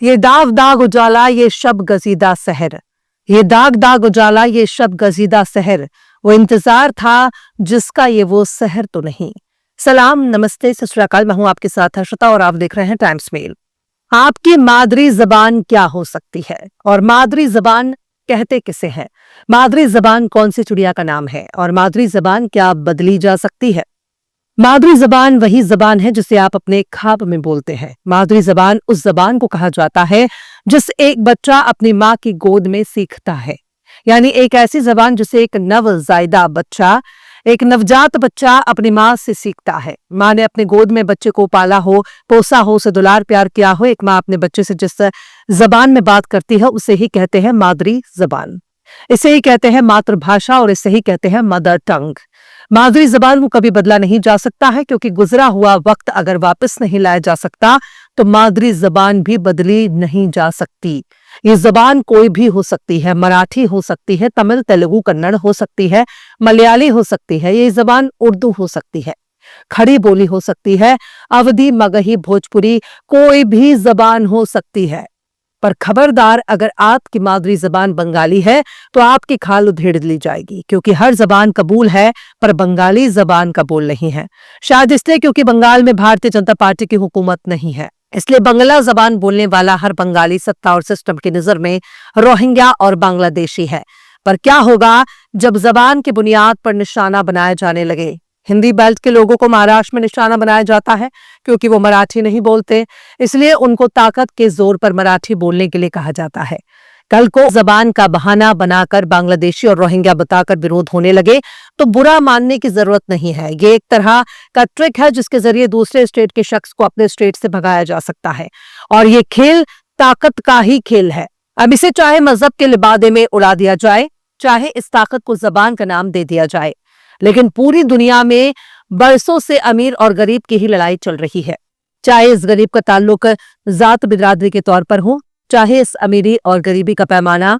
ये दाग दाग उजाला ये शब गजीदा सहर, ये दाग दाग उजाला ये शब गजीदा सहर, वो इंतजार था जिसका ये वो सहर तो नहीं। सलाम, नमस्ते, सत श्री अकाल। मैं हूं आपके साथ हर्षिता और आप देख रहे हैं टाइम्स मेल। आपकी मादरी जबान क्या हो सकती है और मादरी जबान कहते किसे हैं? मादरी जबान कौन सी चिड़िया का नाम है और मादरी जबान क्या बदली जा सकती है? मादरी जबान वही जबान है जिसे आप अपने ख्वाब में बोलते हैं। मादरी जबान उस जबान को कहा जाता है जिस एक बच्चा अपनी माँ की गोद में सीखता है, यानी एक ऐसी जबान जिसे एक नवजायदा बच्चा, एक नवजात बच्चा अपनी माँ से सीखता है। माँ ने अपने गोद में बच्चे को पाला हो, पोसा हो, उसे दुलार प्यार किया हो। एक माँ अपने बच्चे से जिस जबान में बात करती है उसे ही कहते हैं मादरी जबान। इसे ही कहते हैं मातृभाषा और इसे ही कहते हैं मदर टंग। मादरी जबान को कभी बदला नहीं जा सकता है, क्योंकि गुजरा हुआ वक्त अगर वापस नहीं लाया जा सकता तो मादरी जबान भी बदली नहीं जा सकती। ये जबान कोई भी हो सकती है, मराठी हो सकती है, तमिल, तेलुगु, कन्नड़ हो सकती है, मलयाली हो सकती है, ये जबान उर्दू हो सकती है, खड़ी बोली हो सकती है, अवधी, मगही, भोजपुरी, कोई भी जबान हो सकती है। पर खबरदार, अगर आपकी मादरी जबान बंगाली है तो आपकी खाल उधेड़ ली जाएगी, क्योंकि हर जबान कबूल है पर बंगाली जबान कबूल नहीं है। शायद इसलिए क्योंकि बंगाल में भारतीय जनता पार्टी की हुकूमत नहीं है, इसलिए बंगला जबान बोलने वाला हर बंगाली सत्ता और सिस्टम की नजर में रोहिंग्या और बांग्लादेशी है। पर क्या होगा जब जबान की बुनियाद पर निशाना बनाए जाने लगे? हिंदी बेल्ट के लोगों को महाराष्ट्र में निशाना बनाया जाता है क्योंकि वो मराठी नहीं बोलते, इसलिए उनको ताकत के जोर पर मराठी बोलने के लिए कहा जाता है। कल को जबान का बहाना बनाकर बांग्लादेशी और रोहिंग्या बताकर विरोध होने लगे तो बुरा मानने की जरूरत नहीं है। ये एक तरह का ट्रिक है जिसके जरिए दूसरे स्टेट के शख्स को अपने स्टेट से भगाया जा सकता है, और ये खेल ताकत का ही खेल है। अब इसे चाहे मजहब के लिबादे में उड़ा दिया जाए, चाहे इस ताकत को जबान का नाम दे दिया जाए, लेकिन पूरी दुनिया में बरसों से अमीर और गरीब की ही लड़ाई चल रही है। चाहे इस गरीब का ताल्लुक जात बिरादरी के तौर पर हो, चाहे इस अमीरी और गरीबी का पैमाना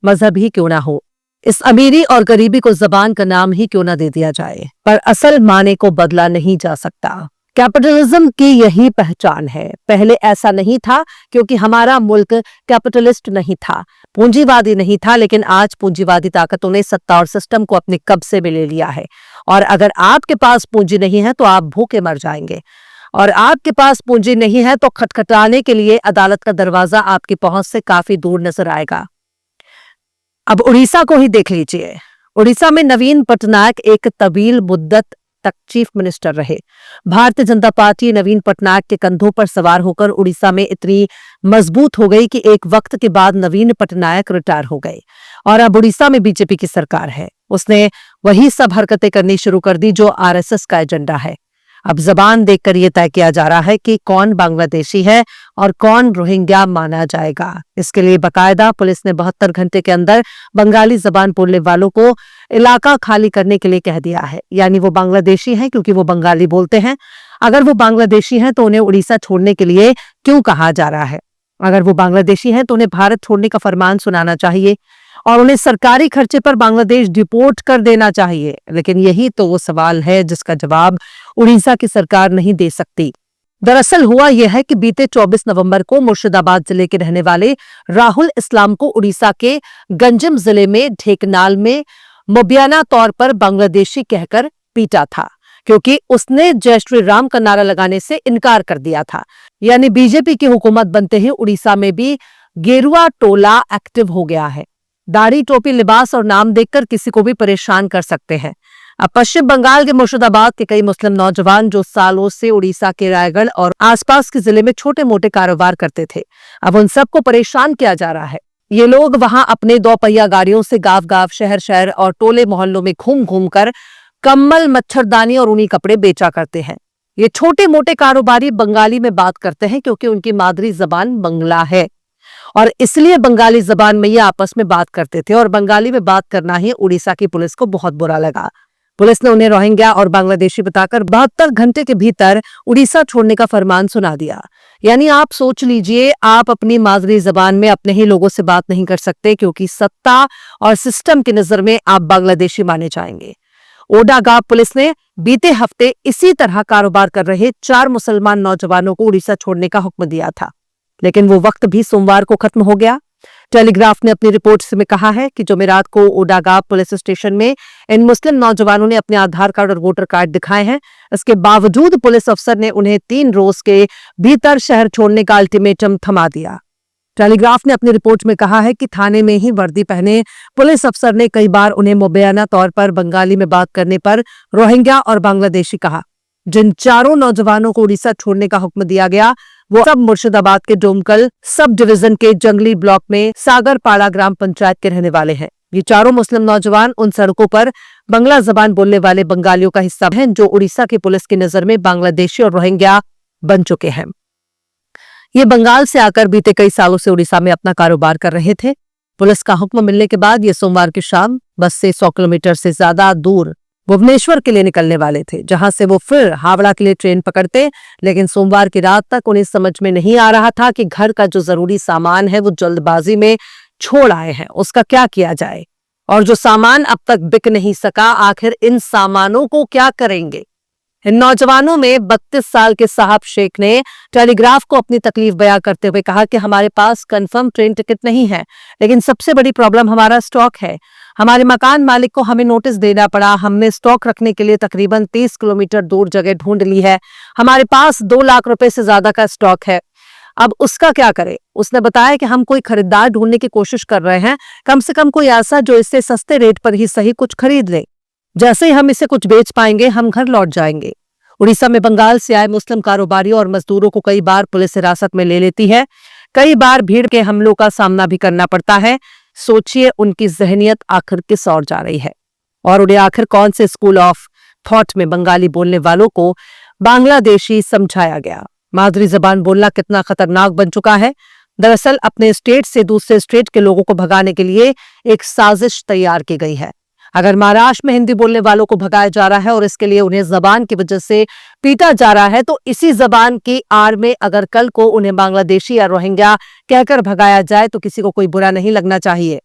मजहब ही क्यों ना हो, इस अमीरी और गरीबी को जबान का नाम ही क्यों ना दे दिया जाए, पर असल माने को बदला नहीं जा सकता। कैपिटलिज्म की यही पहचान है। पहले ऐसा नहीं था क्योंकि हमारा मुल्क कैपिटलिस्ट नहीं था, पूंजीवादी नहीं था, लेकिन आज पूंजीवादी ताकतों ने सत्ता और सिस्टम को अपने कब्जे में ले लिया है। और अगर आपके पास पूंजी नहीं है तो आप भूखे मर जाएंगे, और आपके पास पूंजी नहीं है तो खटखटाने के लिए अदालत का दरवाजा आपकी पहुंच से काफी दूर नजर आएगा। अब उड़ीसा को ही देख लीजिए। उड़ीसा में नवीन पटनायक एक तवील मुद्दत तक चीफ मिनिस्टर रहे। भारतीय जनता पार्टी नवीन पटनायक के कंधों पर सवार होकर उड़ीसा में इतनी मजबूत हो गई कि एक वक्त के बाद नवीन पटनायक रिटायर हो गए और अब उड़ीसा में बीजेपी की सरकार है। उसने वही सब हरकतें करनी शुरू कर दी जो आरएसएस का एजेंडा है। अब जबान देखकर यह तय किया जा रहा है कि कौन बांग्लादेशी है और कौन रोहिंग्या माना जाएगा। इसके लिए बाकायदा पुलिस ने 72 घंटे के अंदर बंगाली जबान बोलने वालों को इलाका खाली करने के लिए कह दिया है। यानी वो बांग्लादेशी हैं क्योंकि वो बंगाली बोलते हैं। अगर वो बांग्लादेशी हैं तो उन्हें उड़ीसा छोड़ने के लिए क्यों कहा जा रहा है? अगर वो बांग्लादेशी हैं तो उन्हें भारत छोड़ने का फरमान सुनाना चाहिए और उन्हें सरकारी खर्चे पर बांग्लादेश डिपोर्ट कर देना चाहिए। लेकिन यही तो वो सवाल है जिसका जवाब उड़ीसा की सरकार नहीं दे सकती। दरअसल हुआ यह है कि बीते 24 नवंबर को मुर्शिदाबाद जिले के रहने वाले राहुल इस्लाम को उड़ीसा के गंजम जिले में ढेकनाल में मुबियाना तौर पर बांग्लादेशी कहकर पीटा था, क्योंकि उसने जय श्री राम का नारा लगाने से इनकार कर दिया था। यानी बीजेपी की हुकूमत बनते ही उड़ीसा में भी गेरुआ टोला एक्टिव हो गया है। दाढ़ी, टोपी, लिबास और नाम देखकर किसी को भी परेशान कर सकते हैं। अब पश्चिम बंगाल के मुर्शिदाबाद के कई मुस्लिम नौजवान जो सालों से उड़ीसा के रायगढ़ और आसपास के जिले में छोटे मोटे कारोबार करते थे, अब उन सबको परेशान किया जा रहा है। ये लोग वहां अपने 2 पहिया गाड़ियों से गांव गांव, शहर शहर और टोले मोहल्लों में घूम घूम कर कम्बल, मच्छरदानी और ऊनी कपड़े बेचा करते हैं। ये छोटे मोटे कारोबारी बंगाली में बात करते हैं क्योंकि उनकी मादरी जबान बंगला है और इसलिए बंगाली जबान में ये आपस में बात करते थे और बंगाली में बात करना ही उड़ीसा की पुलिस को बहुत बुरा लगा। पुलिस ने उन्हें रोहिंग्या और बांग्लादेशी बताकर 72 घंटे के भीतर उड़ीसा छोड़ने का फरमान सुना दिया। यानी आप सोच लीजिए, आप अपनी मादरी जबान में अपने ही लोगों से बात नहीं कर सकते क्योंकि सत्ता और सिस्टम की नजर में आप बांग्लादेशी माने जाएंगे। ओडागांव पुलिस ने बीते हफ्ते इसी तरह कारोबार कर रहे 4 मुसलमान नौजवानों को उड़ीसा छोड़ने का हुक्म दिया था, लेकिन वो वक्त भी सोमवार को खत्म हो गया। टेलीग्राफ ने अपनी रिपोर्ट में कहा है कि जुमेरात को ओडागाव पुलिस स्टेशन में इन मुस्लिम नौजवानों ने अपने आधार कार्ड और वोटर कार्ड दिखाए हैं। इसके बावजूद पुलिस अफसर ने उन्हें 3 रोज के भीतर शहर छोड़ने का अल्टीमेटम थमा दिया। टेलीग्राफ ने अपनी रिपोर्ट में कहा है कि थाने में ही वर्दी पहने पुलिस अफसर ने कई बार उन्हें मुबैना तौर पर बंगाली में बात करने पर रोहिंग्या और बांग्लादेशी कहा। जिन 4 नौजवानों को उड़ीसा छोड़ने का हुक्म दिया गया वो सब मुर्शिदाबाद के डोमकल सब डिवीजन के जंगली ब्लॉक में सागरपाड़ा ग्राम पंचायत के रहने वाले हैं। ये 4 मुस्लिम नौजवान उन सड़कों पर बंगला जबान बोलने वाले बंगालियों का हिस्सा हैं जो उड़ीसा की पुलिस की नजर में बांग्लादेशी और रोहिंग्या बन चुके हैं। ये बंगाल से आकर बीते कई सालों से उड़ीसा में अपना कारोबार कर रहे थे। पुलिस का हुक्म मिलने के बाद ये सोमवार की शाम बस से 100 किलोमीटर से ज्यादा दूर भुवनेश्वर के लिए निकलने वाले थे, जहां से वो फिर हावड़ा के लिए ट्रेन पकड़ते। लेकिन सोमवार की रात तक उन्हें समझ में नहीं आ रहा था कि घर का जो जरूरी सामान है वो जल्दबाजी में छोड़ आए हैं, उसका क्या किया जाए। और जो सामान अब तक बिक नहीं सका, आखिर इन सामानों को क्या करेंगे। इन नौजवानों में 32 साल के साहब शेख ने टेलीग्राफ को अपनी तकलीफ बयां करते हुए कहा कि हमारे पास कंफर्म ट्रेन टिकट नहीं है, लेकिन सबसे बड़ी प्रॉब्लम हमारा स्टॉक है। हमारे मकान मालिक को हमें नोटिस देना पड़ा। हमने स्टॉक रखने के लिए तकरीबन 30 किलोमीटर दूर जगह ढूंढ ली है। हमारे पास 2 लाख रुपए से ज्यादा का स्टॉक है, अब उसका क्या करें। उसने बताया कि हम कोई खरीदार ढूंढने की कोशिश कर रहे हैं, कम से कम कोई ऐसा जो इससे सस्ते रेट पर ही सही कुछ खरीद ले। जैसे ही हम इसे कुछ बेच पाएंगे हम घर लौट जाएंगे। उड़ीसा में बंगाल से आए मुस्लिम कारोबारियों और मजदूरों को कई बार पुलिस हिरासत में ले लेती है। कई बार भीड़ के हमलों का सामना भी करना पड़ता है। सोचिए उनकी जहनियत आखिर किस ओर जा रही है और उन्हें आखिर कौन से स्कूल ऑफ थॉट में बंगाली बोलने वालों को बांग्लादेशी समझाया गया। मादरी जबान बोलना कितना खतरनाक बन चुका है। दरअसल अपने स्टेट से दूसरे स्टेट के लोगों को भगाने के लिए एक साजिश तैयार की गई है। अगर महाराष्ट्र में हिंदी बोलने वालों को भगाया जा रहा है और इसके लिए उन्हें जबान की वजह से पीटा जा रहा है, तो इसी जबान की आड़ में अगर कल को उन्हें बांग्लादेशी या रोहिंग्या कहकर भगाया जाए तो किसी को कोई बुरा नहीं लगना चाहिए।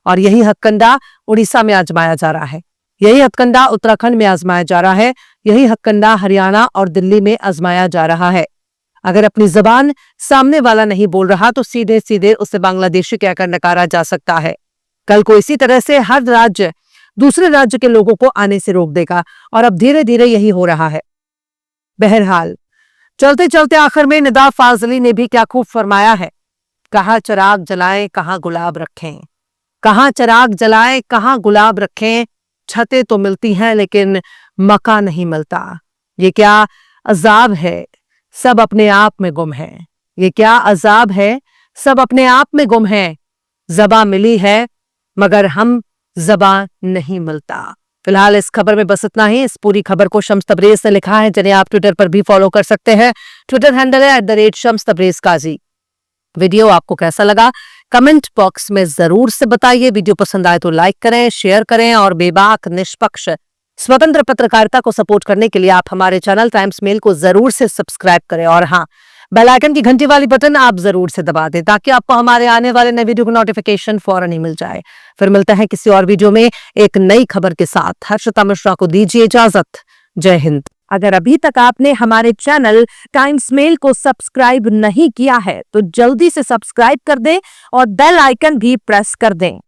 और यही हथकंडा उड़ीसा में आजमाया जा रहा है, यही हथकंडा उत्तराखंड में आजमाया जा रहा है, यही हथकंडा हरियाणा और दिल्ली में आजमाया जा रहा है। अगर अपनी जबान सामने वाला नहीं बोल रहा तो सीधे सीधे उसे बांग्लादेशी कहकर नकारा जा सकता है। कल को इसी तरह से हर राज्य दूसरे राज्य के लोगों को आने से रोक देगा और अब धीरे धीरे यही हो रहा है। बहरहाल चलते चलते आखिर में निदा फाजली ने भी क्या खूब फरमाया है। कहाँ चिराग जलाएं कहाँ गुलाब रखें, कहाँ चिराग जलाएं कहाँ गुलाब रखें। छतें तो मिलती हैं लेकिन मकान नहीं मिलता। ये क्या अजाब है, सब अपने आप में गुम है। ये क्या अजाब है, सब अपने आप में गुम है। ज़बां मिली है मगर हम ज़बां नहीं मिलता। फिलहाल इस खबर में बस इतना ही। इस पूरी खबर को शम्स तबरेज ने लिखा है, जिन्हें आप ट्विटर पर भी फॉलो कर सकते हैं। ट्विटर हैंडल है @शम्स तबरेज काजी। वीडियो आपको कैसा लगा कमेंट बॉक्स में जरूर से बताइए। वीडियो पसंद आए तो लाइक करें, शेयर करें और बेबाक निष्पक्ष स्वतंत्र पत्रकारिता को सपोर्ट करने के लिए आप हमारे चैनल टाइम्स मेल को जरूर से सब्सक्राइब करें और हाँ, बेल आइकन की घंटी वाली बटन आप जरूर से दबा दें ताकि आपको हमारे आने वाले नए वीडियो की नोटिफिकेशन फौरन ही मिल जाए। फिर मिलते हैं किसी और वीडियो में एक नई खबर के साथ। हर्षिता मिश्रा को दीजिए इजाजत। जय हिंद। अगर अभी तक आपने हमारे चैनल टाइम्स मेल को सब्सक्राइब नहीं किया है तो जल्दी से सब्सक्राइब कर दें और बेल आइकन भी प्रेस कर दें।